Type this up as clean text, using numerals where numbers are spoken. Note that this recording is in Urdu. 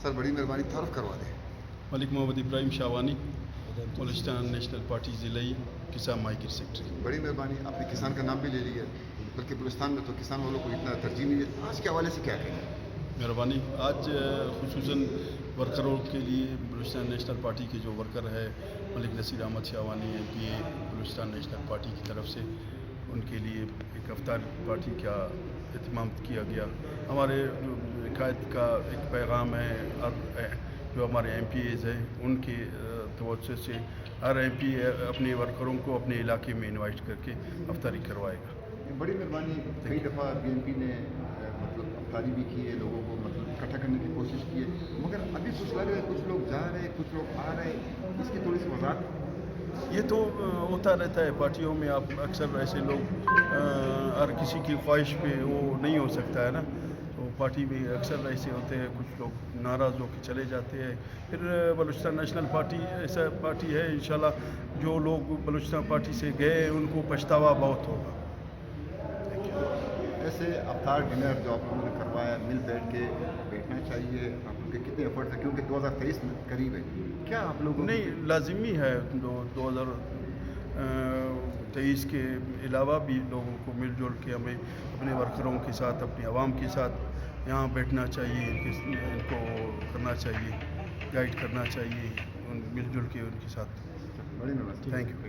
سر بڑی مہربانی تعارف کروا دیں. ملک محمد ابراہیم شاوانی, بلوچستان نیشنل پارٹی ضلعی کسان ماہی گیر سیکٹری. بڑی مہربانی, آپ نے کسان کا نام بھی لے لیا, بلکہ بلوچستان میں تو کسان والوں کو اتنا ترجیح نہیں ہے. آج کے حوالے سے کیا کہیں گے؟ مہربانی. آج خصوصاً ورکروں کے لیے بلوچستان نیشنل پارٹی کے جو ورکر ہے Malik Naseer Ahmed Shahwani MP Balochistan National Party کی طرف سے ان کے لیے ایک افطار پارٹی کا اہتمام کیا گیا. ہمارے قائد کا ایک پیغام ہے, جو ہمارے MPs ہیں ان کے توسط سے ہر MP اپنے ورکروں کو اپنے علاقے میں انوائٹ کر کے افطاری کروائے گا. بڑی مہربانی. کئی دفعہ BNP نے مطلب افطاری بھی کی ہے, لوگوں کو مطلب اکٹھا کرنے کی کوشش کی ہے, مگر ابھی کچھ لگ رہا ہے کچھ لوگ جا رہے ہیں کچھ لوگ آ رہے ہیں, اس کی تھوڑی سی وضاحت. یہ تو ہوتا رہتا ہے پارٹیوں میں. آپ اکثر ایسے لوگ ہر کسی کی خواہش پہ وہ نہیں ہو سکتا ہے نا, تو پارٹی میں اکثر ایسے ہوتے ہیں, کچھ لوگ ناراض ہو کے چلے جاتے ہیں. پھر بلوچستان نیشنل پارٹی ایسا پارٹی ہے انشاءاللہ جو لوگ بلوچستان پارٹی سے گئے ان کو پچھتاوا بہت ہوگا. ایسے افطار ڈنر جو آپ لوگوں نے کروایا, مل بیٹھ کے بیٹھنا چاہیے, آپ لوگ کے کتنے ایفرٹ ہیں کیونکہ 2023 میں قریب ہے, کیا آپ لوگوں نہیں لازمی ہے 2023 کے علاوہ بھی لوگوں کو مل جل کے ہمیں اپنے ورکروں کے ساتھ اپنی عوام کے ساتھ یہاں بیٹھنا چاہیے, ان کو کرنا چاہیے, گائیڈ کرنا چاہیے, مل جل کے ان کے ساتھ. بڑی مہربانی. Thank you.